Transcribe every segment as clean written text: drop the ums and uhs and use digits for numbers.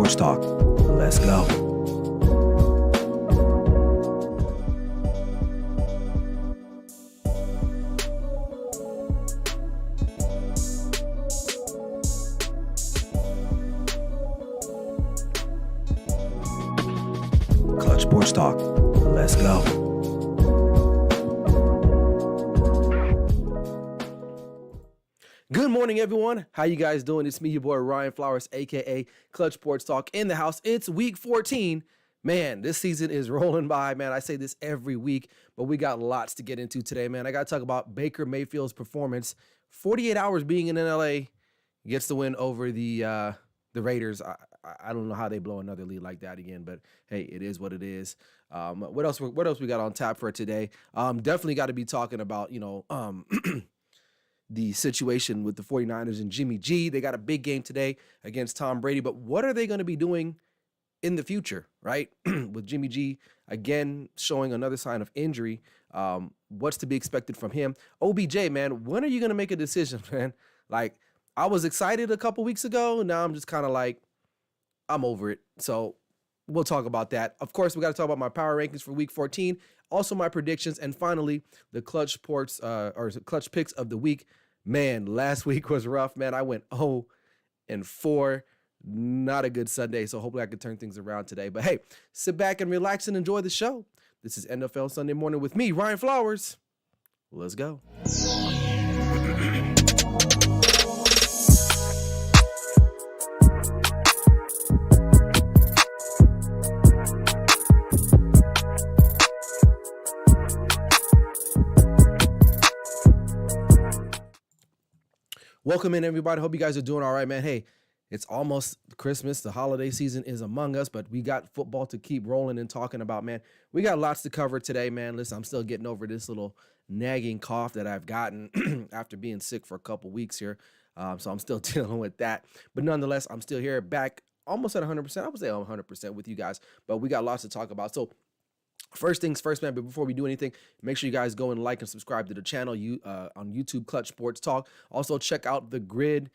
Sports Talk. Let's go. Clutch Sports Talk. Let's go. Good morning, everyone. How you guys doing? It's me, your boy, Ryan Flowers, a.k.a. Clutch Sports Talk in the house. It's week 14. Man, this season is rolling by, man. I say this every week, but we got lots to get into today, man. I got to talk about Baker Mayfield's performance. 48 hours being in LA, gets the win over the Raiders. I don't know how they blow another lead like that again, but hey, it is what it is. What else we got on tap for today? Definitely got to be talking about, the situation with the 49ers and Jimmy G. They got a big game today against Tom Brady, but what are they going to be doing in the future, right? With Jimmy G, again, showing another sign of injury. What's to be expected from him? OBJ, man, when are you going to make a decision, man? Like, I was excited a couple weeks ago. Now I'm just kind of like, I'm over it. So we'll talk about that. Of course, we got to talk about my power rankings for week 14. Also, my predictions, and finally, the Clutch Sports or Clutch Picks of the week. Man, last week was rough, man. I went 0-4. Not a good Sunday, so hopefully I can turn things around today. But hey, sit back and relax and enjoy the show. This is NFL Sunday Morning with me, Ryan Flowers. Let's go. Welcome in, everybody. Hope you guys are doing all right, man. Hey, it's almost Christmas. The holiday season is among us, but we got football to keep rolling and talking about, man. We got lots to cover today, man. Listen, I'm still getting over this little nagging cough that I've gotten after being sick for a couple weeks here. So I'm still dealing with that. But nonetheless, I'm still here, back almost at 100%. I would say 100% with you guys, but we got lots to talk about. So first things first, man, but before we do anything, make sure you guys go and like and subscribe to the channel on YouTube, Clutch Sports Talk. Also, check out The Grid.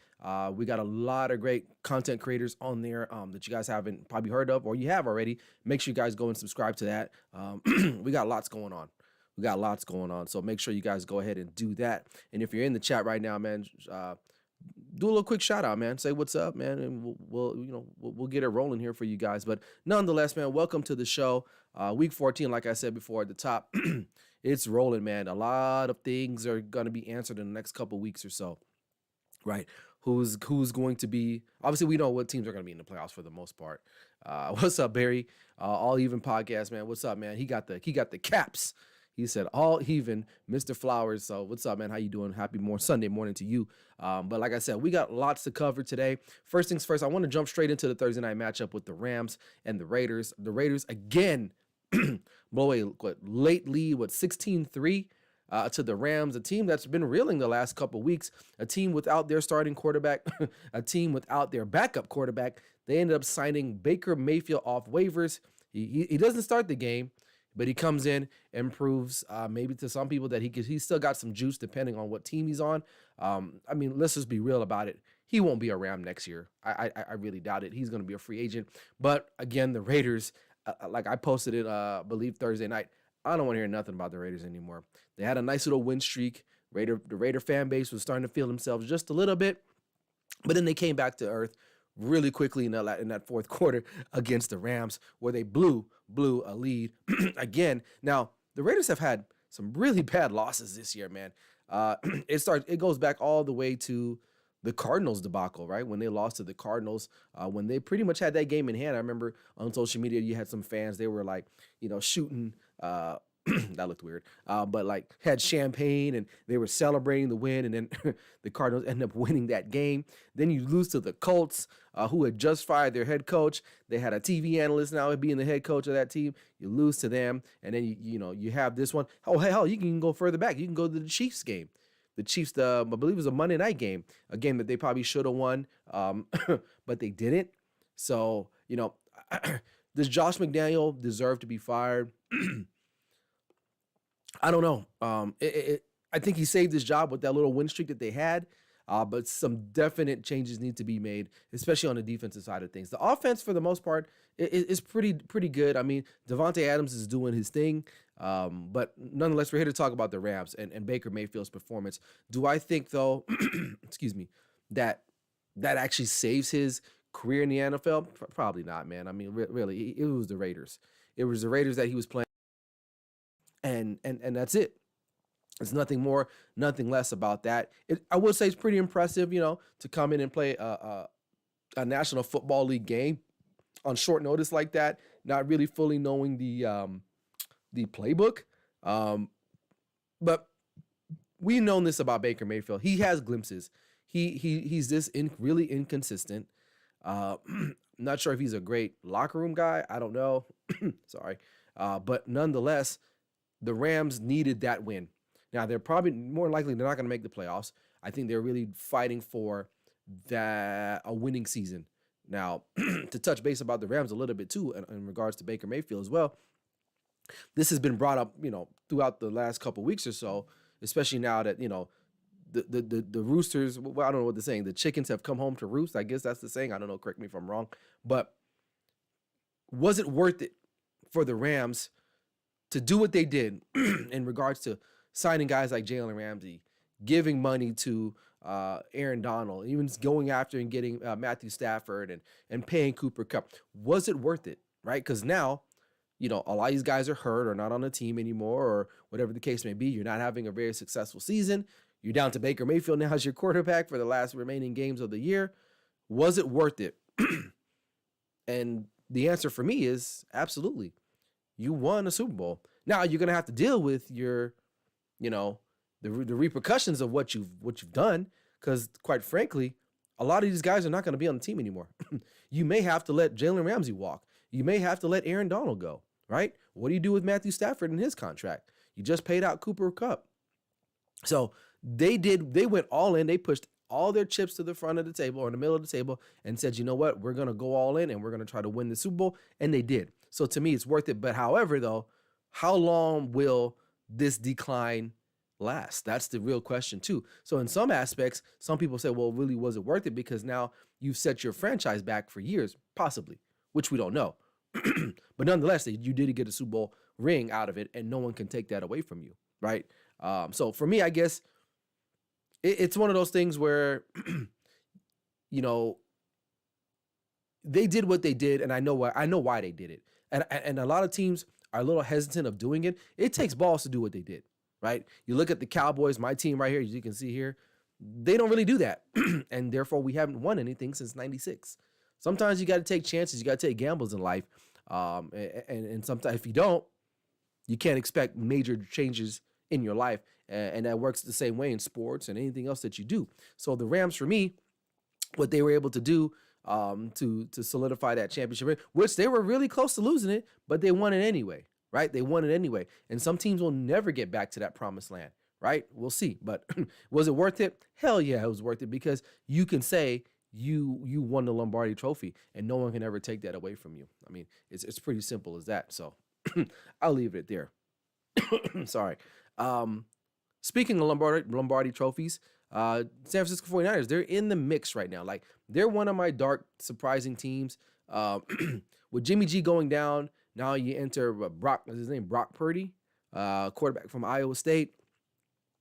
We got a lot of great content creators on there that you guys haven't probably heard of, or you have already. Make sure you guys go and subscribe to that. We got lots going on. So make sure you guys go ahead and do that. And if you're in the chat right now, man, do a little quick shout out, man. Say what's up, man, and we'll get it rolling here for you guys. But nonetheless, man, welcome to the show. Week 14, like I said before at the top, it's rolling, man. A lot of things are going to be answered in the next couple weeks or so, right? Who's going to be? Obviously, we know what teams are going to be in the playoffs for the most part. What's up, Barry? All Even Podcast, man. What's up, man? He got the caps. He said, all even, Mr. Flowers. So what's up, man? How you doing? Happy Sunday morning to you. But like I said, we got lots to cover today. First things first, I want to jump straight into the Thursday night matchup with the Rams and the Raiders. The Raiders, again, blow a late lead, 16-3 to the Rams, a team that's been reeling the last couple weeks, a team without their starting quarterback, a team without their backup quarterback. They ended up signing Baker Mayfield off waivers. He doesn't start the game, but he comes in and proves maybe to some people that he's still got some juice depending on what team he's on. I mean, let's just be real about it. He won't be a Ram next year. I really doubt it. He's going to be a free agent. But again, the Raiders, like I posted it, I believe Thursday night, I don't want to hear nothing about the Raiders anymore. They had a nice little win streak. The Raider fan base was starting to feel themselves just a little bit, but then they came back to earth really quickly in that fourth quarter against the Rams, where they blew a lead again. Now, the Raiders have had some really bad losses this year, man. It goes back all the way to the Cardinals debacle, right? When they lost to the Cardinals, when they pretty much had that game in hand. I remember on social media, you had some fans, they were like, shooting, that looked weird, but like had champagne and they were celebrating the win, and then the Cardinals ended up winning that game. Then you lose to the Colts, who had just fired their head coach. They had a TV analyst now being the head coach of that team. You lose to them, and then you have this one. Oh hell, you can go further back. You can go to the Chiefs game. The Chiefs, I believe it was a Monday night game, a game that they probably should have won, but they didn't. So, does Josh McDaniel deserve to be fired? I don't know. I think he saved his job with that little win streak that they had. but some definite changes need to be made, especially on the defensive side of things. The offense, for the most part, is pretty good. I mean, Devontae Adams is doing his thing, but nonetheless, we're here to talk about the Rams and Baker Mayfield's performance. Do I think, though, excuse me, that actually saves his career in the NFL? Probably not, man. I mean, really, it was the Raiders. It was the Raiders that he was playing, and that's it. There's nothing more, nothing less about that. I would say it's pretty impressive, to come in and play a National Football League game on short notice like that, not really fully knowing the playbook. But we've known this about Baker Mayfield. He has glimpses. He's this really inconsistent. Not sure if he's a great locker room guy. I don't know. Sorry. But nonetheless, the Rams needed that win. Now, they're probably more likely they're not going to make the playoffs. I think they're really fighting for a winning season. Now, to touch base about the Rams a little bit too, in regards to Baker Mayfield as well, this has been brought up, throughout the last couple of weeks or so, especially now that, the roosters, well, I don't know what they're saying. The chickens have come home to roost. I guess that's the saying. I don't know. Correct me if I'm wrong. But was it worth it for the Rams to do what they did in regards to signing guys like Jalen Ramsey, giving money to Aaron Donald, even going after and getting Matthew Stafford and paying Cooper Kupp? Was it worth it, right? Because now, a lot of these guys are hurt or not on the team anymore or whatever the case may be. You're not having a very successful season. You're down to Baker Mayfield now as your quarterback for the last remaining games of the year. Was it worth it? And the answer for me is absolutely. You won a Super Bowl. Now you're going to have to deal with your the repercussions of what you've done, because quite frankly, a lot of these guys are not going to be on the team anymore. You may have to let Jalen Ramsey walk. You may have to let Aaron Donald go, right? What do you do with Matthew Stafford in his contract? You just paid out Cooper Kupp. So they went all in. They pushed all their chips to the front of the table or in the middle of the table and said, you know what, we're going to go all in and we're going to try to win the Super Bowl. And they did. So to me, it's worth it. But however, though, how long will this decline last? That's the real question too. So in some aspects, some people say, well, really, was it worth it? Because now you've set your franchise back for years, possibly, which we don't know. But nonetheless, you did get a Super Bowl ring out of it, and no one can take that away from you, right? So for me, I guess it's one of those things where, they did what they did, and I know why they did it. And a lot of teams are a little hesitant of doing it. It takes balls to do what they did, right? You look at the Cowboys, my team right here, as you can see here, they don't really do that. And therefore, we haven't won anything since 96. Sometimes you got to take chances. You got to take gambles in life. And sometimes if you don't, you can't expect major changes in your life. And that works the same way in sports and anything else that you do. So the Rams, for me, what they were able to do to solidify that championship, which they were really close to losing it, but they won it anyway, right? They won it anyway. And some teams will never get back to that promised land, right? We'll see. But was it worth it? Hell yeah, it was worth it, because you can say you won the Lombardi Trophy and no one can ever take that away from you. I mean, it's pretty simple as that. So I'll leave it there. Sorry. Speaking of Lombardi trophies, San Francisco 49ers, they're in the mix right now. Like, they're one of my dark, surprising teams. With Jimmy G going down, now you enter Brock Purdy, quarterback from Iowa State,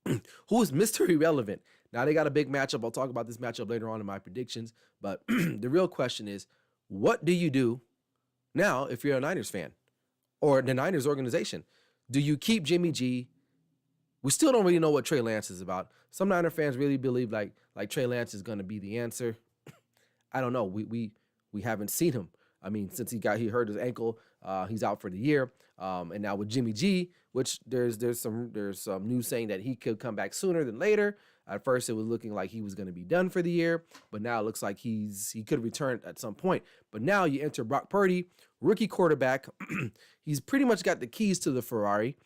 who is Mr. Irrelevant. Now they got a big matchup. I'll talk about this matchup later on in my predictions. But the real question is, what do you do now if you're a Niners fan or the Niners organization? Do you keep Jimmy G? We still don't really know what Trey Lance is about. Some Niner fans really believe like Trey Lance is going to be the answer. I don't know. We haven't seen him. I mean, since he hurt his ankle, he's out for the year. And now with Jimmy G, which there's some news saying that he could come back sooner than later. At first, it was looking like he was going to be done for the year, but now it looks like he could return at some point. But now you enter Brock Purdy, rookie quarterback. He's pretty much got the keys to the Ferrari.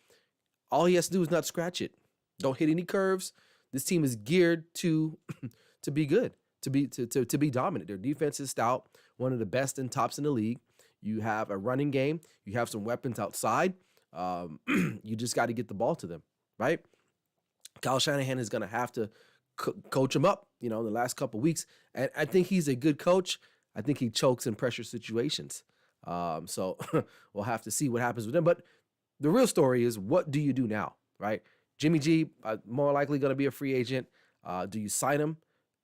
All he has to do is not scratch it. Don't hit any curves. This team is geared to be good, to be dominant. Their defense is stout, one of the best and tops in the league. You have a running game. You have some weapons outside. You just got to get the ball to them, right? Kyle Shanahan is going to have to coach him up, in the last couple of weeks. And I think he's a good coach. I think he chokes in pressure situations. So we'll have to see what happens with him. But the real story is, what do you do now, right? Jimmy G, more likely going to be a free agent. Do you sign him?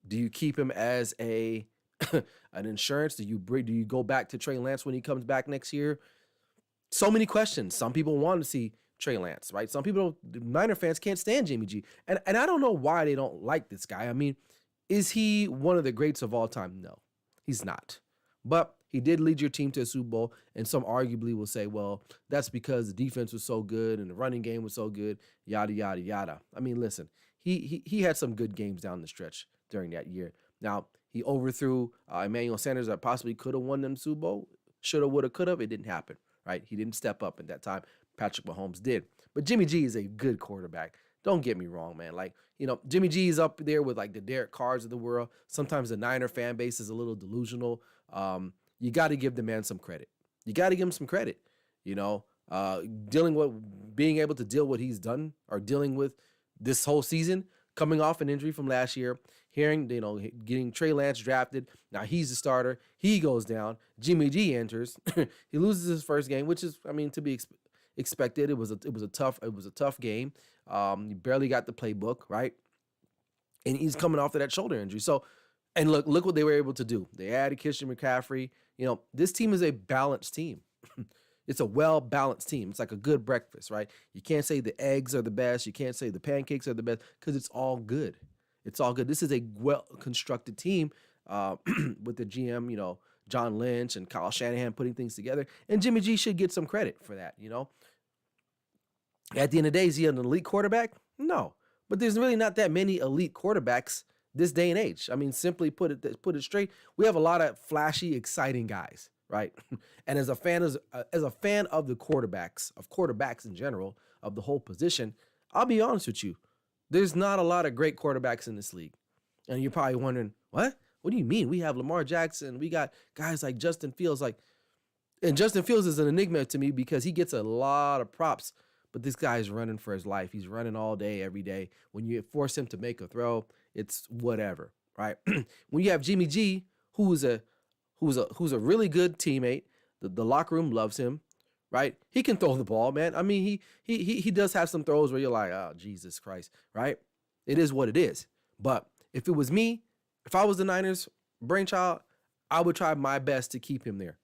Do you keep him as an insurance? Do you go back to Trey Lance when he comes back next year? So many questions. Some people want to see Trey Lance, right? Some people, Niner fans, can't stand Jimmy G. And I don't know why they don't like this guy. I mean, is he one of the greats of all time? No, he's not. But he did lead your team to a Super Bowl, and some arguably will say, well, that's because the defense was so good and the running game was so good, yada, yada, yada. I mean, listen, he had some good games down the stretch during that year. Now, he overthrew Emmanuel Sanders that possibly could have won them Super Bowl. Shoulda, woulda, coulda. It didn't happen, right? He didn't step up at that time. Patrick Mahomes did. But Jimmy G is a good quarterback. Don't get me wrong, man. Like, Jimmy G is up there with like the Derek Carrs of the world. Sometimes the Niner fan base is a little delusional. You got to give the man some credit. You got to give him some credit. Being able to deal what he's done, or dealing with this whole season, coming off an injury from last year, getting Trey Lance drafted. Now he's the starter. He goes down. Jimmy G enters. He loses his first game, which is, to be expected. It was a tough game. He barely got the playbook, right? And he's coming off of that shoulder injury. So, and look what they were able to do. They added Christian McCaffrey. This team is a balanced team. It's a well-balanced team. It's like a good breakfast, right? You can't say the eggs are the best. You can't say the pancakes are the best, because it's all good. It's all good. This is a well-constructed team with the GM, John Lynch and Kyle Shanahan putting things together. And Jimmy G should get some credit for that, At the end of the day, is he an elite quarterback? No. But there's really not that many elite quarterbacks this day and age. I mean, simply put it straight, we have a lot of flashy, exciting guys, right? And as a fan of the quarterbacks in general, of the whole position, I'll be honest with you, there's not a lot of great quarterbacks in this league. And you're probably wondering, what? What do you mean? We have Lamar Jackson. We got guys like Justin Fields. And Justin Fields is an enigma to me because he gets a lot of props, but this guy is running for his life. He's running all day, every day. When you force him to make a throw, it's whatever, right? When you have Jimmy G, who's a really good teammate, the locker room loves him, right? He can throw the ball, man. I mean, he does have some throws where you're like, oh, Jesus Christ, right? It is what it is. But if it was me, if I was the Niners brainchild, I would try my best to keep him there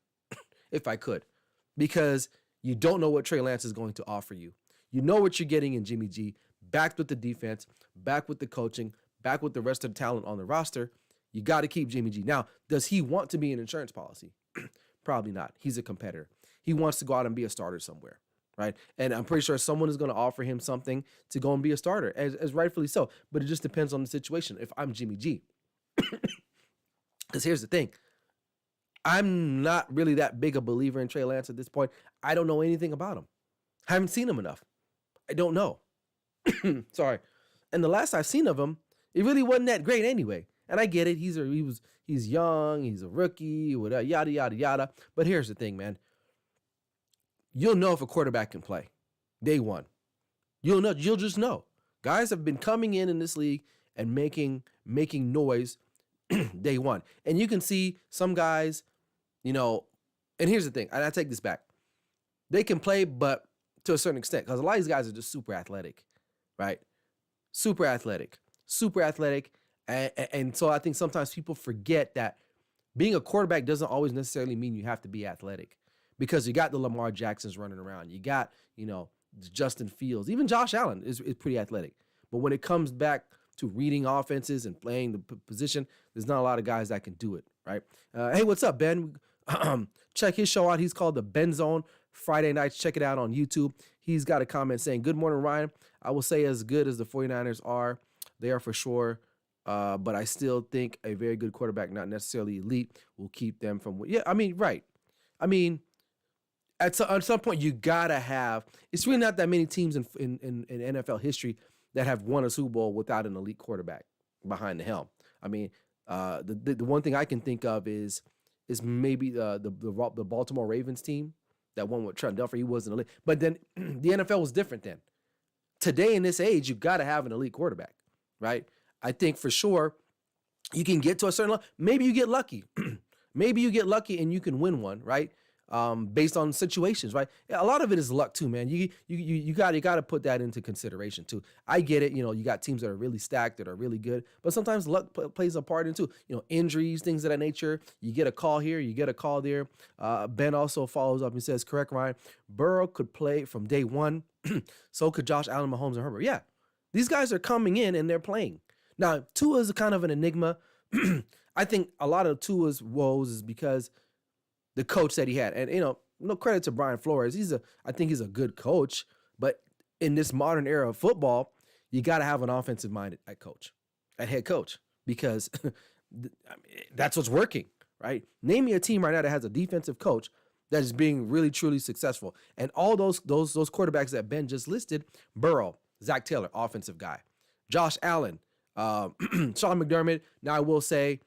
if I could, because you don't know what Trey Lance is going to offer you. You know what you're getting in Jimmy G, backed with the defense, back with the coaching, back with the rest of the talent on the roster. You got to keep Jimmy G. Now, does he want to be an insurance policy? Probably not. He's a competitor. He wants to go out and be a starter somewhere, right? And I'm pretty sure someone is going to offer him something to go and be a starter, as rightfully so. But it just depends on the situation. If I'm Jimmy G, because here's the thing. I'm not really that big a believer in Trey Lance at this point. I don't know anything about him. I haven't seen him enough. I don't know. Sorry. And the last I've seen of him, it really wasn't that great anyway. And I get it. He's young. He's a rookie. Whatever, yada yada yada. But here's the thing, man. You'll know if a quarterback can play. Day one. You'll know. You'll just know. Guys have been coming in this league and making noise day one. And you can see some guys, and here's the thing. And I take this back. They can play, but to a certain extent, because a lot of these guys are just super athletic, right? Super athletic. And so I think sometimes people forget that being a quarterback doesn't always necessarily mean you have to be athletic, because you got the Lamar Jacksons running around. You got, Justin Fields. Even Josh Allen is pretty athletic. But when it comes back to reading offenses and playing the position, there's not a lot of guys that can do it, right? Hey, what's up, Ben? Check his show out. He's called The Ben Zone. Friday nights. Check it out on YouTube. He's got a comment saying, good morning, Ryan. I will say as good as the 49ers are, they are for sure. But I still think a very good quarterback, not necessarily elite, will keep them from. Yeah, I mean, right. I mean, at some point, you gotta have. It's really not that many teams in NFL history that have won a Super Bowl without an elite quarterback behind the helm. I mean, the one thing I can think of is maybe the Baltimore Ravens team that won with Trent Dilfer. He wasn't elite, but then the NFL was different then. Today in this age, you got to have an elite quarterback, right? I think for sure you can get to a certain level. Maybe you get lucky. Maybe you get lucky and you can win one, right? Based on situations, right? A lot of it is luck too, man. You got to put that into consideration too. I get it. You got teams that are really stacked, that are really good, but sometimes luck plays a part in too. Injuries, things of that nature. You get a call here, you get a call there. Ben also follows up and says, "Correct, Ryan. Burrow could play from day one. So could Josh Allen, Mahomes, and Herbert. Yeah, these guys are coming in and they're playing. Now, Tua is kind of an enigma. I think a lot of Tua's woes is because the coach that he had. And, no credit to Brian Flores. I think he's a good coach. But in this modern era of football, you got to have an offensive mind at head coach, because that's what's working, right? Name me a team right now that has a defensive coach that is being really, truly successful. And all those quarterbacks that Ben just listed: Burrow, Zach Taylor, offensive guy; Josh Allen, Sean McDermott. Now, I will say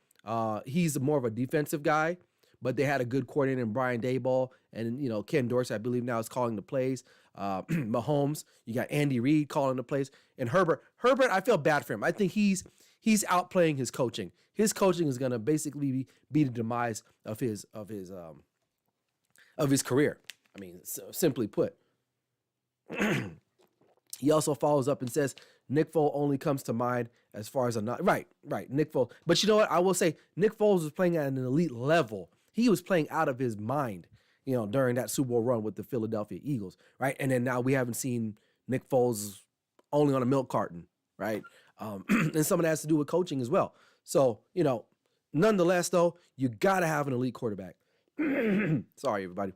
he's more of a defensive guy, but they had a good coordinator in Brian Daboll, and Ken Dorsey, I believe now, is calling the plays. Mahomes, you got Andy Reid calling the plays, and Herbert, I feel bad for him. I think he's outplaying his coaching. His coaching is going to basically be the demise of his career. I mean, simply put. He also follows up and says Nick Foles only comes to mind as far as right, Nick Foles. But you know what? I will say Nick Foles was playing at an elite level. He was playing out of his mind, during that Super Bowl run with the Philadelphia Eagles, right? And then now we haven't seen Nick Foles only on a milk carton, right? And some of that has to do with coaching as well. So, nonetheless, though, you got to have an elite quarterback. Sorry, everybody.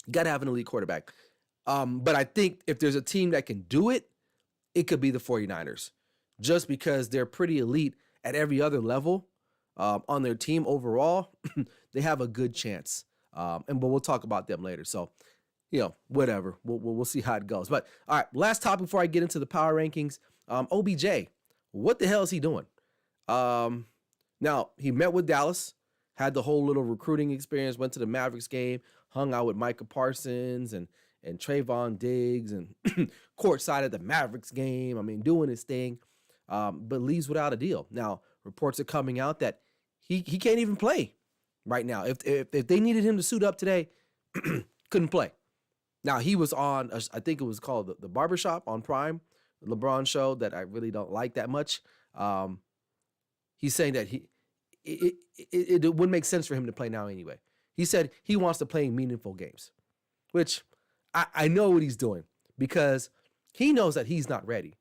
You got to have an elite quarterback. But I think if there's a team that can do it, it could be the 49ers, just because they're pretty elite at every other level on their team overall. They have a good chance. But we'll talk about them later. So, whatever. We'll see how it goes. But all right, last topic before I get into the power rankings. OBJ, what the hell is he doing? Now, he met with Dallas, had the whole little recruiting experience, went to the Mavericks game, hung out with Micah Parsons and Trayvon Diggs, and courtside at the Mavericks game. I mean, doing his thing, but leaves without a deal. Now, reports are coming out that he can't even play right now. If they needed him to suit up today, couldn't play. Now, he was on, I think it was called the Barbershop on Prime, the LeBron show, that I really don't like that much. He's saying that it wouldn't make sense for him to play now anyway. He said he wants to play meaningful games, which I know what he's doing, because he knows that he's not ready.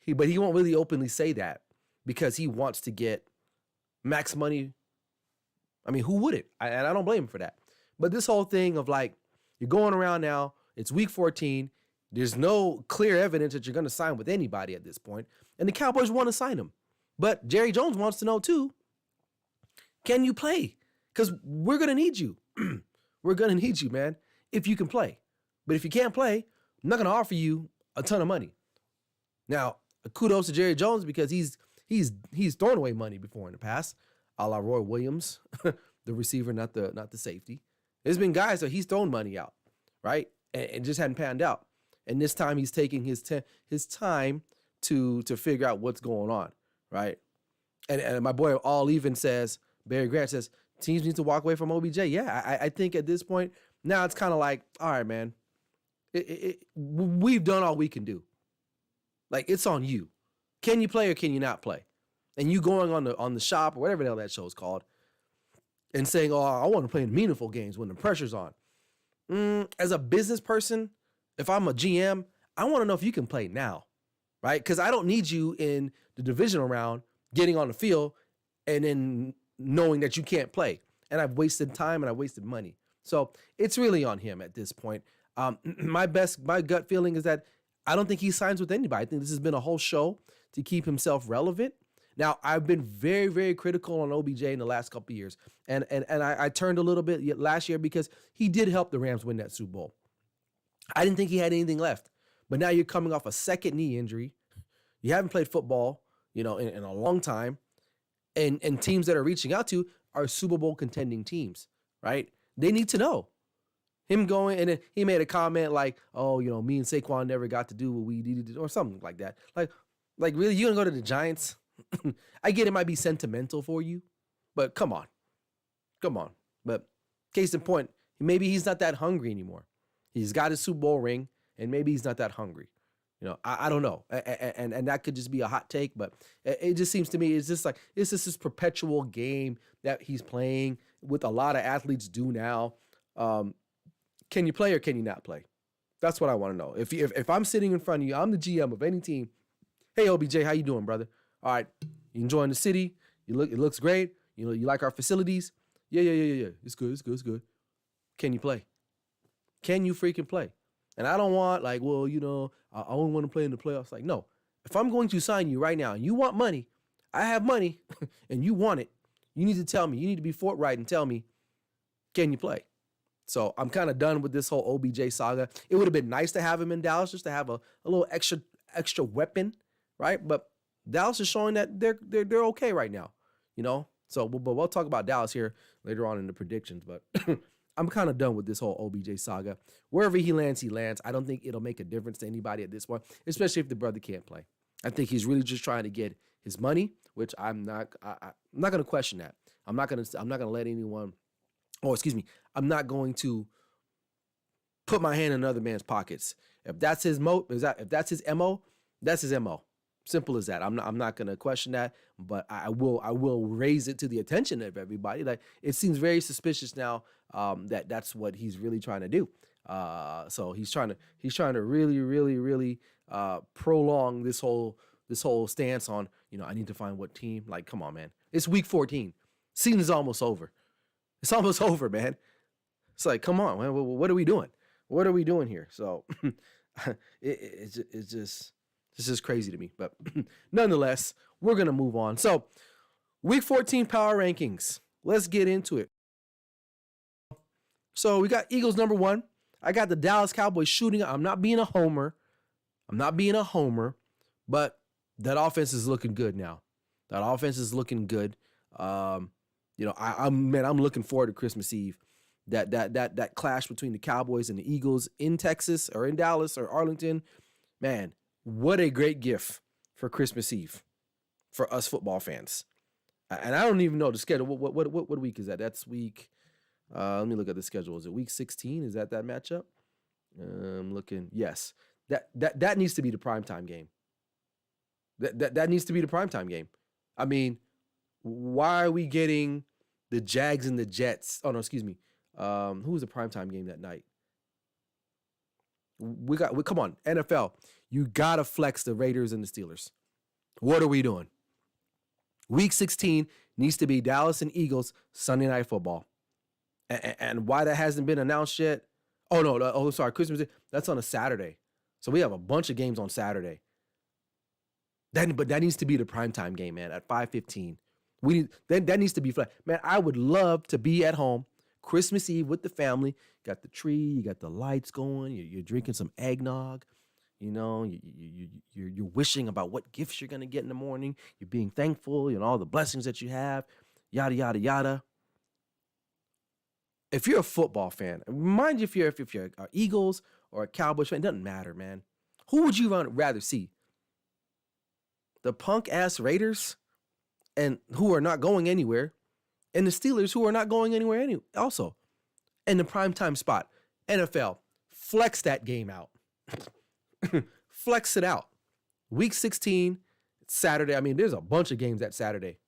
But he won't really openly say that because he wants to get max money. I mean, who wouldn't? And I don't blame him for that. But this whole thing of like, you're going around now, it's week 14. There's no clear evidence that you're going to sign with anybody at this point. And the Cowboys want to sign him. But Jerry Jones wants to know too, can you play? Because we're going to need you. We're going to need you, man, if you can play. But if you can't play, I'm not going to offer you a ton of money. Now, kudos to Jerry Jones, because he's thrown away money before in the past, a la Roy Williams, the receiver, not the safety. There's been guys that he's thrown money out, right? And just hadn't panned out. And this time he's taking his time to figure out what's going on, right? And my boy All Even says, Barry Grant says, teams need to walk away from OBJ. Yeah, I think at this point, now it's kind of like, all right, man, we've done all we can do. Like, it's on you. Can you play or can you not play? And you going on the shop or whatever the hell that show is called and saying, oh, I want to play in meaningful games when the pressure's on. As a business person, if I'm a GM, I want to know if you can play now, right? Because I don't need you in the divisional round getting on the field and then knowing that you can't play. And I've wasted time and I've wasted money. So it's really on him at this point. My gut feeling is that I don't think he signs with anybody. I think this has been a whole show to keep himself relevant. Now, I've been very, very critical on OBJ in the last couple of years. And I turned a little bit last year because he did help the Rams win that Super Bowl. I didn't think he had anything left. But now you're coming off a second knee injury. You haven't played football, in a long time. And teams that are reaching out to are Super Bowl contending teams, right? They need to know. Him going, and then he made a comment like, oh, me and Saquon never got to do what we needed to do, or something like that. Like, Like, really, you gonna go to the Giants? I get it might be sentimental for you, but come on. Come on. But case in point, maybe he's not that hungry anymore. He's got his Super Bowl ring, and maybe he's not that hungry. I don't know. And that could just be a hot take, but it just seems to me it's just like it's just this perpetual game that he's playing with a lot of athletes do now. Can you play or can you not play? That's what I want to know. If I'm sitting in front of you, I'm the GM of any team. Hey, OBJ, how you doing, brother? All right, you enjoying the city? It looks great. You like our facilities? Yeah. It's good. Can you play? Can you freaking play? And I don't want I only want to play in the playoffs. Like, no. If I'm going to sign you right now and you want money, I have money, and you want it, you need to tell me. You need to be forthright and tell me, can you play? So I'm kind of done with this whole OBJ saga. It would have been nice to have him in Dallas just to have a little extra weapon, right? But Dallas is showing that they're okay right now, So, but we'll talk about Dallas here later on in the predictions. But I'm kind of done with this whole OBJ saga. Wherever he lands, he lands. I don't think it'll make a difference to anybody at this point, especially if the brother can't play. I think he's really just trying to get his money, which I'm not going to question that. I'm not going to let anyone. Oh, excuse me. I'm not going to put my hand in another man's pockets. If that's his if that's his MO, that's his MO. Simple as that. I'm not going to question that, but I will raise it to the attention of everybody. Like, it seems very suspicious now that's what he's really trying to do. So he's trying to really prolong this whole stance on, I need to find what team. Like, come on, man. It's week 14. Season is almost over. It's almost over, man. It's like, come on, man. What are we doing? What are we doing here? So it's just crazy to me. But nonetheless, we're going to move on. So week 14 power rankings. Let's get into it. So we got Eagles number 1. I got the Dallas Cowboys shooting. I'm not being a homer, but that offense is looking good now. That offense is looking good. I'm looking forward to Christmas Eve. That clash between the Cowboys and the Eagles in Texas or in Dallas or Arlington. Man, what a great gift for Christmas Eve for us football fans. And I don't even know the schedule. What week is that? That's week. Let me look at the schedule. Is it week 16? Is that matchup? I'm looking. Yes. That needs to be the primetime game. That needs to be the primetime game. I mean, why are we getting the Jags and the Jets? Oh, no, excuse me. Who was the primetime game that night? Come on, NFL. You got to flex the Raiders and the Steelers. What are we doing? Week 16 needs to be Dallas and Eagles Sunday Night Football. And why that hasn't been announced yet? Oh, no. Oh, sorry. Christmas Eve. That's on a Saturday. So we have a bunch of games on Saturday. But that needs to be the primetime game, man, at 5:15. That needs to be flat. Man, I would love to be at home Christmas Eve with the family. Got the tree, you got the lights going, you're drinking some eggnog. You're wishing about what gifts you're gonna get in the morning. You're being thankful, all the blessings that you have, yada yada yada. If you're a football fan, mind you, if you're a Eagles or a Cowboys fan, it doesn't matter, man. Who would you rather see? The punk ass Raiders, and who are not going anywhere, and the Steelers, who are not going anywhere also. In the primetime spot, NFL, flex that game out. Flex it out. Week 16, Saturday. I mean, there's a bunch of games that Saturday.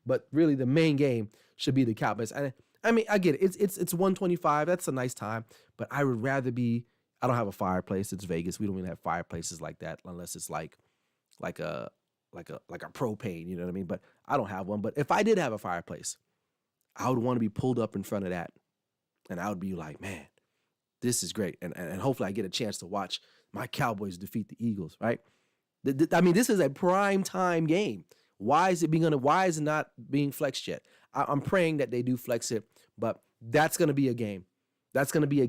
But really, the main game should be the Cowboys. I mean, I get it. It's 125. That's a nice time. But I would rather be. I don't have a fireplace. It's Vegas. We don't even have fireplaces like that unless it's like a propane. You know what I mean? But I don't have one. But if I did have a fireplace, I would want to be pulled up in front of that, and I would be like, man, this is great. And hopefully I get a chance to watch my Cowboys defeat the Eagles. Right? I mean, this is a prime time game. Why is it not being flexed yet? I'm praying that they do flex it, but that's going to be a game. That could be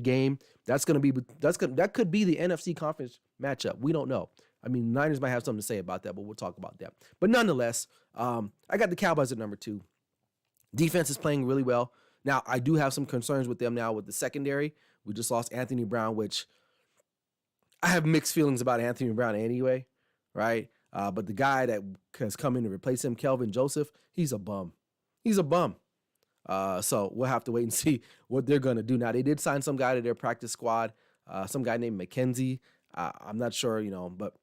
the NFC conference matchup. We don't know. I mean, Niners might have something to say about that, but we'll talk about that. But nonetheless, I got the Cowboys at number 2. Defense is playing really well. Now, I do have some concerns with them now with the secondary. We just lost Anthony Brown, which I have mixed feelings about Anthony Brown anyway, right? But the guy that has come in to replace him, Kelvin Joseph, he's a bum. He's a bum. So we'll have to wait and see what they're going to do. Now, they did sign some guy to their practice squad, some guy named McKenzie. I'm not sure, but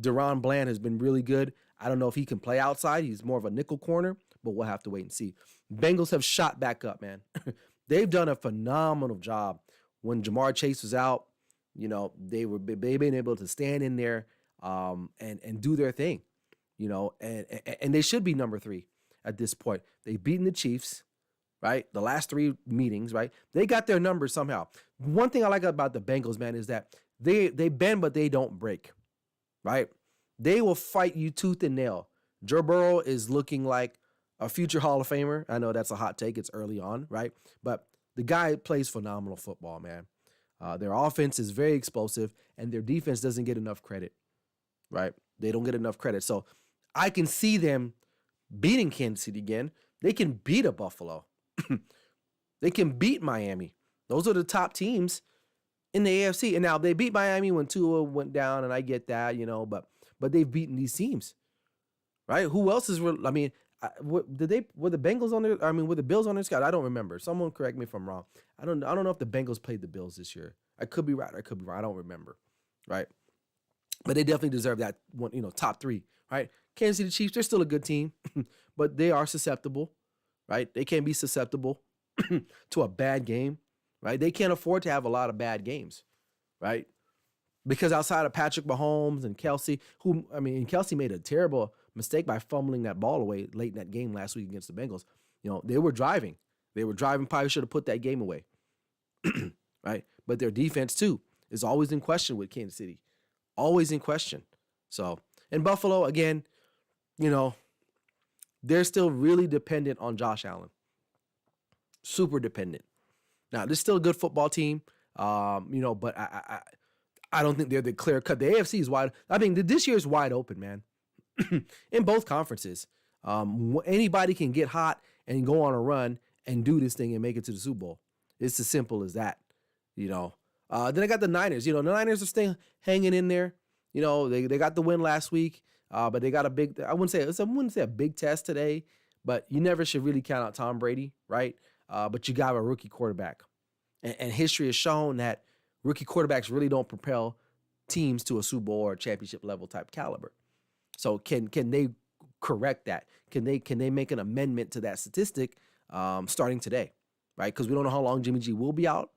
Deron Bland has been really good. I don't know if he can play outside. He's more of a nickel corner, but we'll have to wait and see. Bengals have shot back up, man. They've done a phenomenal job. When Jamar Chase was out, they've been able to stand in there and do their thing, and they should be number 3 at this point. They've beaten the Chiefs, right? The last 3 meetings, right? They got their numbers somehow. One thing I like about the Bengals, man, is that they bend, but they don't break, right? They will fight you tooth and nail. Joe Burrow is looking like a future Hall of Famer. I know that's a hot take. It's early on, right? But the guy plays phenomenal football, man. Their offense is very explosive, and their defense doesn't get enough credit, right? They don't get enough credit. So I can see them beating Kansas City again. They can beat a Buffalo. They can beat Miami. Those are the top teams in the AFC. And now they beat Miami when Tua went down, and I get that, but they've beaten these teams, right? Who else is? Were the Bengals on there? Were the Bills on their squad? I don't remember. Someone correct me if I'm wrong. I don't know if the Bengals played the Bills this year. I could be right. I could be wrong. I don't remember, right? But they definitely deserve that one, top 3, right? Kansas City Chiefs, they're still a good team, but they are susceptible, right? They can be susceptible to a bad game, right? They can't afford to have a lot of bad games, right? Because outside of Patrick Mahomes and Kelsey, Kelsey made a terrible mistake by fumbling that ball away late in that game last week against the Bengals. They were driving. Probably should have put that game away, right? But their defense, too, is always in question with Kansas City. Always in question. So, and Buffalo, again, they're still really dependent on Josh Allen. Super dependent. Now, they're still a good football team, but I don't think they're the clear cut. The AFC is wide. This year is wide open, man. In both conferences. Anybody can get hot and go on a run and do this thing and make it to the Super Bowl. It's as simple as that, Then I got the Niners. The Niners are still hanging in there. They got the win last week, but they got a big. I wouldn't say a big test today, but you never should really count out Tom Brady, right? But you got a rookie quarterback, and history has shown that rookie quarterbacks really don't propel teams to a Super Bowl or championship level type caliber. So can they correct that? Can they make an amendment to that statistic starting today, right? Because we don't know how long Jimmy G will be out,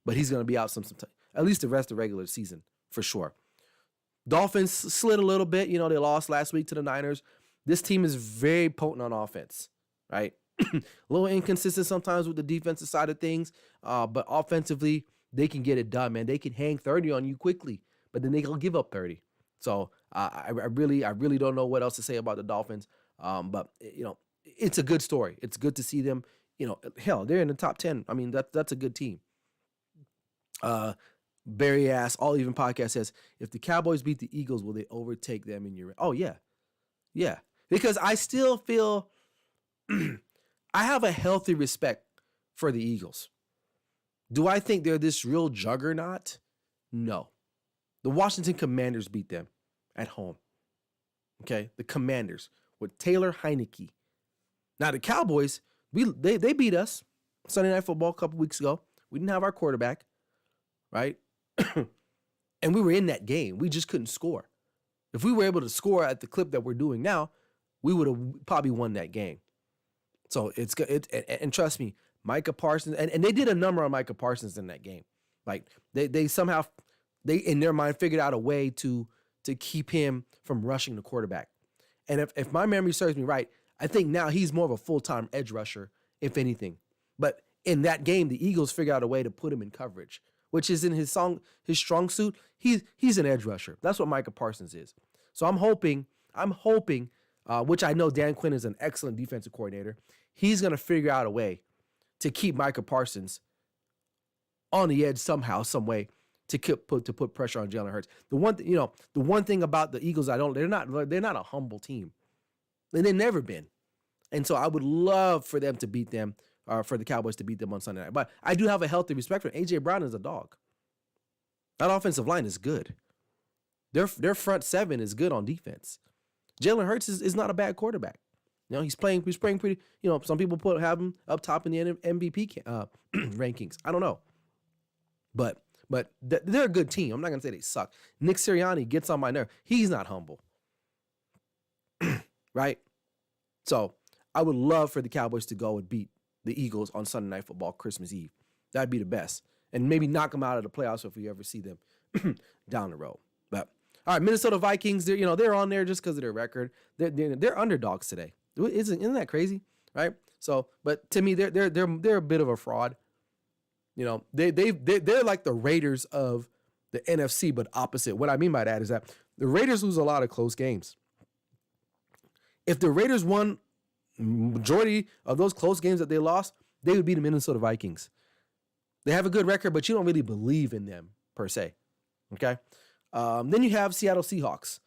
but he's going to be out some time, at least the rest of the regular season for sure. Dolphins slid a little bit. They lost last week to the Niners. This team is very potent on offense, right? A little inconsistent sometimes with the defensive side of things, but offensively, they can get it done, man. They can hang 30 on you quickly, but then they'll give up 30. So I really don't know what else to say about the Dolphins. But it's a good story. It's good to see them. Hell, they're in the top 10. That's a good team. Barry asks, All Even Podcast says, if the Cowboys beat the Eagles, will they overtake them in your? Oh yeah, because I still feel I have a healthy respect for the Eagles. Do I think they're this real juggernaut? No. The Washington Commanders beat them at home. Okay, the Commanders with Taylor Heineke. Now the Cowboys, they beat us Sunday Night Football a couple weeks ago. We didn't have our quarterback, right? And we were in that game. We just couldn't score. If we were able to score at the clip that we're doing now, we would have probably won that game. So and trust me, Micah Parsons, and they did a number on Micah Parsons in that game. Like they somehow in their mind figured out a way to keep him from rushing the quarterback. And if my memory serves me right, I think now he's more of a full-time edge rusher, if anything. But in that game, the Eagles figured out a way to put him in coverage, which is in his strong suit. He's an edge rusher. That's what Micah Parsons is. So I'm hoping, which I know Dan Quinn is an excellent defensive coordinator. He's going to figure out a way to keep Micah Parsons on the edge somehow, some way to put pressure on Jalen Hurts. The one thing about the Eagles, they're not a humble team, and they've never been. And so I would love for them to beat them, for the Cowboys to beat them on Sunday night. But I do have a healthy respect for them. A.J. Brown is a dog. That offensive line is good. Their front seven is good on defense. Jalen Hurts is not a bad quarterback. He's playing pretty. Some people have him up top in the MVP rankings. I don't know, but they're a good team. I'm not gonna say they suck. Nick Sirianni gets on my nerve. He's not humble, right? So I would love for the Cowboys to go and beat the Eagles on Sunday Night Football Christmas Eve. That'd be the best, and maybe knock them out of the playoffs if we ever see them down the road. But all right, Minnesota Vikings. They're on there just because of their record. They're underdogs today. Isn't that crazy, right? So, but to me, they're a bit of a fraud. They're like the Raiders of the NFC, but opposite. What I mean by that is that the Raiders lose a lot of close games. If the Raiders won majority of those close games that they lost, they would be the Minnesota Vikings. They have a good record, but you don't really believe in them per se. Okay. Then you have Seattle Seahawks.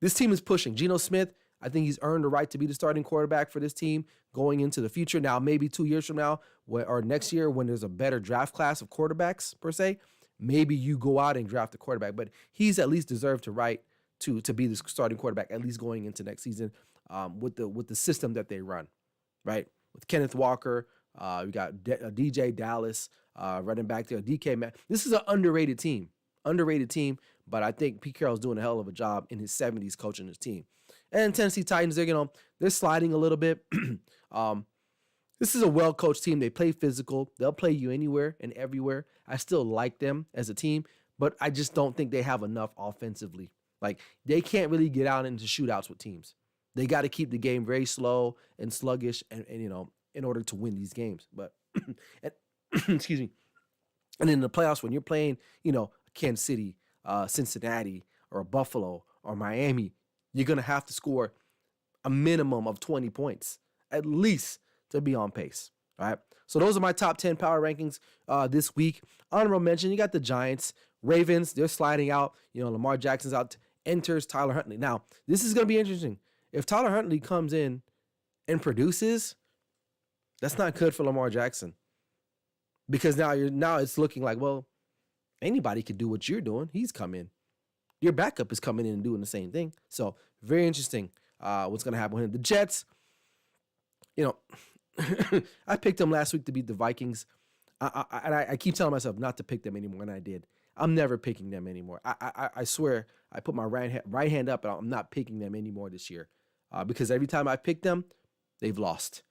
This team is pushing. Geno Smith, I think he's earned the right to be the starting quarterback for this team going into the future. Now, maybe 2 years from now or next year when there's a better draft class of quarterbacks per se, maybe you go out and draft a quarterback. But he's at least deserved to right to be the starting quarterback, at least going into next season with the system that they run, right? With Kenneth Walker, we got DJ Dallas running back there, DK Matt. This is an underrated team, but I think Pete Carroll's doing a hell of a job in his 70s coaching his team. And Tennessee Titans, they're sliding a little bit. This is a well-coached team. They play physical. They'll play you anywhere and everywhere. I still like them as a team, but I just don't think they have enough offensively. Like, they can't really get out into shootouts with teams. They got to keep the game very slow and sluggish and in order to win these games. But, excuse me. And in the playoffs, when you're playing, Kansas City, Cincinnati, or Buffalo, or Miami, you're going to have to score a minimum of 20 points, at least, to be on pace. All right. So those are my top 10 power rankings this week. Honorable mention, you got the Giants. Ravens, they're sliding out. Lamar Jackson's out. Enters Tyler Huntley. Now, this is going to be interesting. If Tyler Huntley comes in and produces, that's not good for Lamar Jackson. Because now it's looking like, well, anybody could do what you're doing. He's come in. Your backup is coming in and doing the same thing. So very interesting what's going to happen with him. The Jets, I picked them last week to beat the Vikings. I keep telling myself not to pick them anymore, and I did. I'm never picking them anymore. I swear I put my right hand up, and I'm not picking them anymore this year because every time I pick them, they've lost.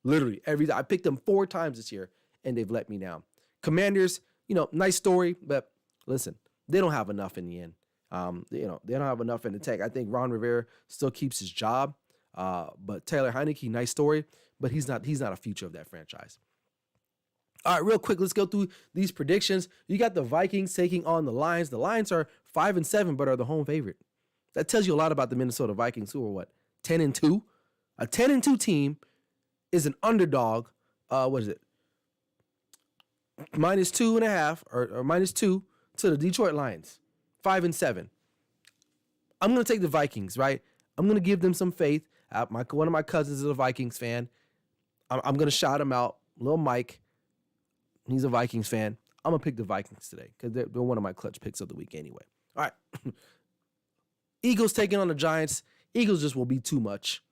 Literally, I picked them 4 times this year, and they've let me down. Commanders, nice story, but listen, they don't have enough in the end. They don't have enough in the tank. I think Ron Rivera still keeps his job, but Taylor Heineke, nice story, but he's not a future of that franchise. All right, real quick, let's go through these predictions. You got the Vikings taking on the Lions. The Lions are 5-7, but are the home favorite. That tells you a lot about the Minnesota Vikings, who are 10-2? A 10-2 team is an underdog. What is it? -2.5 or -2 to the Detroit Lions. 5-7. I'm going to take the Vikings, right? I'm going to give them some faith. One of my cousins is a Vikings fan. I'm going to shout him out. Little Mike. He's a Vikings fan. I'm going to pick the Vikings today because they're one of my clutch picks of the week anyway. All right. Eagles taking on the Giants. Eagles just will be too much.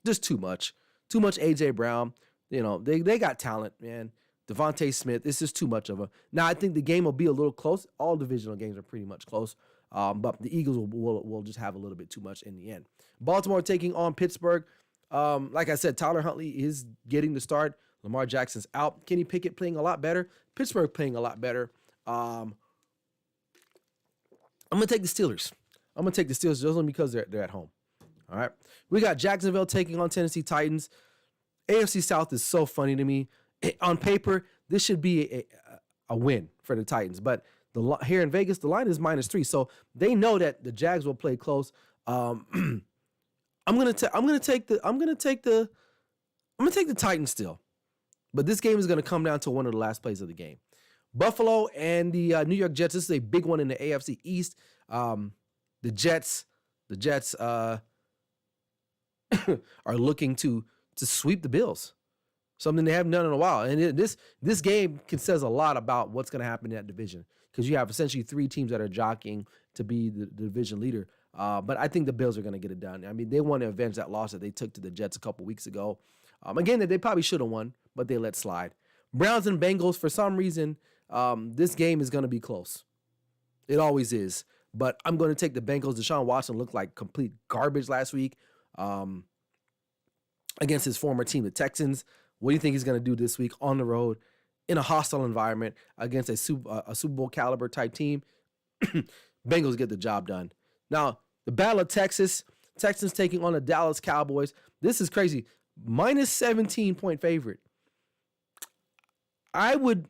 Just too much. Too much A.J. Brown. They got talent, man. Devontae Smith, this is too much of a... Now, I think the game will be a little close. All divisional games are pretty much close. But the Eagles will just have a little bit too much in the end. Baltimore taking on Pittsburgh. Like I said, Tyler Huntley is getting the start. Lamar Jackson's out. Kenny Pickett playing a lot better. Pittsburgh playing a lot better. I'm going to take the Steelers. Just only because they're at home. All right. We got Jacksonville taking on Tennessee Titans. AFC South is so funny to me. On paper, this should be a win for the Titans, but here in Vegas, the line is -3, so they know that the Jags will play close. I'm gonna take the Titans still, but this game is gonna come down to one of the last plays of the game. Buffalo and the New York Jets. This is a big one in the AFC East. The Jets are looking to sweep the Bills. Something they haven't done in a while. And this game says a lot about what's going to happen in that division. because you have essentially 3 teams that are jockeying to be the division leader. But I think the Bills are going to get it done. I mean, they want to avenge that loss that they took to the Jets a couple weeks ago. Again, that they probably should have won, but they let slide. Browns and Bengals, for some reason, this game is going to be close. It always is. But I'm going to take the Bengals. Deshaun Watson looked like complete garbage last week against his former team, the Texans. What do you think he's going to do this week on the road in a hostile environment against a Super Bowl caliber type team? Bengals get the job done. Now, the Battle of Texas, Texans taking on the Dallas Cowboys. This is crazy. Minus 17-point favorite. I would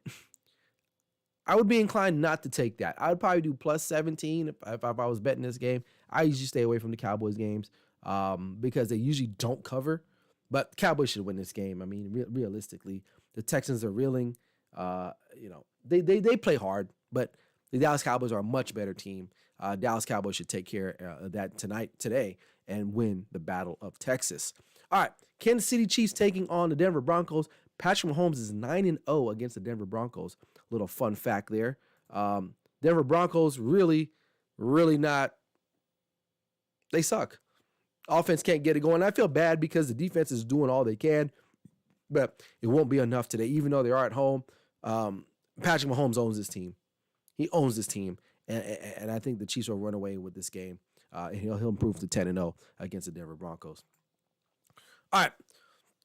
be inclined not to take that. I would probably do plus 17 if I was betting this game. I usually stay away from the Cowboys games because they usually don't cover. But Cowboys should win this game. I mean, realistically, the Texans are reeling. They play hard, but the Dallas Cowboys are a much better team. Dallas Cowboys should take care of that today, and win the Battle of Texas. All right, Kansas City Chiefs taking on the Denver Broncos. Patrick Mahomes is 9-0 against the Denver Broncos. Little fun fact there. Denver Broncos really, really not. They suck. Offense can't get it going. I feel bad because the defense is doing all they can, but it won't be enough today, even though they are at home. Patrick Mahomes owns this team. He owns this team, and I think the Chiefs will run away with this game. And he'll improve to 10-0 against the Denver Broncos. All right,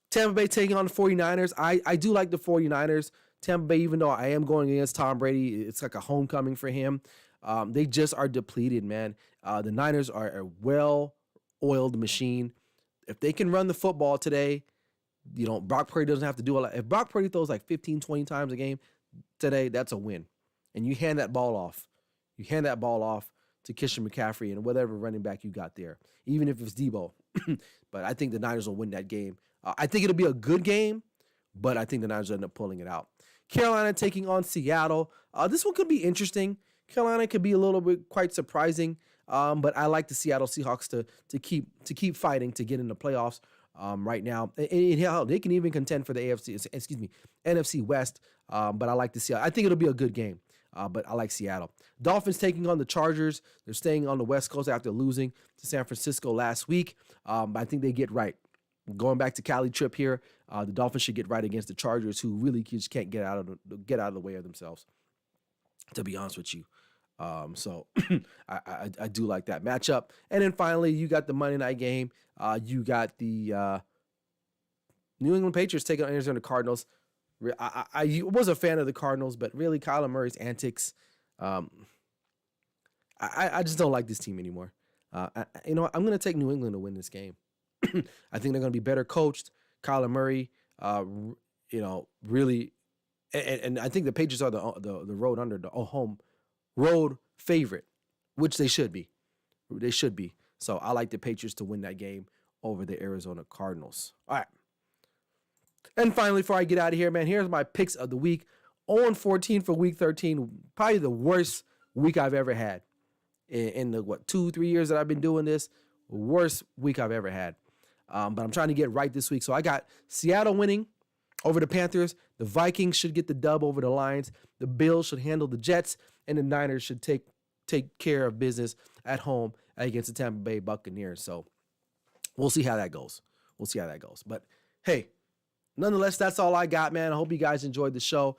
Tampa Bay taking on the 49ers. I do like the 49ers. Tampa Bay, even though I am going against Tom Brady, it's like a homecoming for him. They just are depleted, man. The Niners are a well-oiled machine. If they can run the football today, Brock Purdy doesn't have to do a lot. If Brock Purdy throws like 15, 20 times a game today, that's a win. And you hand that ball off. You hand that ball off to Christian McCaffrey and whatever running back you got there, even if it's Debo. But I think the Niners will win that game. I think it'll be a good game, but I think the Niners will end up pulling it out. Carolina taking on Seattle. This one could be interesting. Carolina could be a little bit quite surprising, but I like the Seattle Seahawks to keep fighting to get in the playoffs right now. And they can even contend for the NFC West. But I like to see. I think it'll be a good game. But I like Seattle. Dolphins taking on the Chargers. They're staying on the West Coast after losing to San Francisco last week. But I think they get right. Going back to Cali trip here, the Dolphins should get right against the Chargers, who really just can't get out of the way of themselves, to be honest with you. So I do like that matchup. And then finally, you got the Monday night game. You got the New England Patriots taking on Arizona Cardinals. I was a fan of the Cardinals, but really Kyler Murray's antics, I just don't like this team anymore. I'm going to take New England to win this game. I think they're going to be better coached. Kyler Murray, really, and I think the Patriots are the home road favorite, which they should be. They should be. So I like the Patriots to win that game over the Arizona Cardinals. All right. And finally, before I get out of here, man, here's my picks of the week. 0-14 for week 13. Probably the worst week I've ever had. In the, 2-3 years that I've been doing this, worst week I've ever had. But I'm trying to get right this week. So I got Seattle winning over the Panthers. The Vikings should get the dub over the Lions. The Bills should handle the Jets. And the Niners should take care of business at home against the Tampa Bay Buccaneers. So we'll see how that goes. But hey, nonetheless, that's all I got, man. I hope you guys enjoyed the show.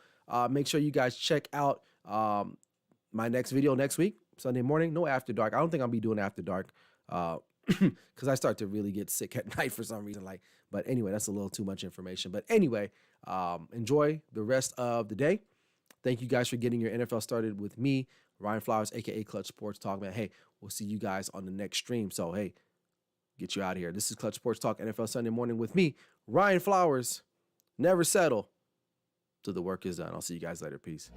Make sure you guys check out my next video next week, Sunday morning. No After Dark. I don't think I'll be doing After Dark because I start to really get sick at night for some reason. But anyway, that's a little too much information. But anyway, enjoy the rest of the day. Thank you guys for getting your NFL started with me, Ryan Flowers, a.k.a. Clutch Sports Talk, man. Hey, we'll see you guys on the next stream. So, hey, get you out of here. This is Clutch Sports Talk, NFL Sunday morning with me, Ryan Flowers. Never settle till the work is done. I'll see you guys later. Peace.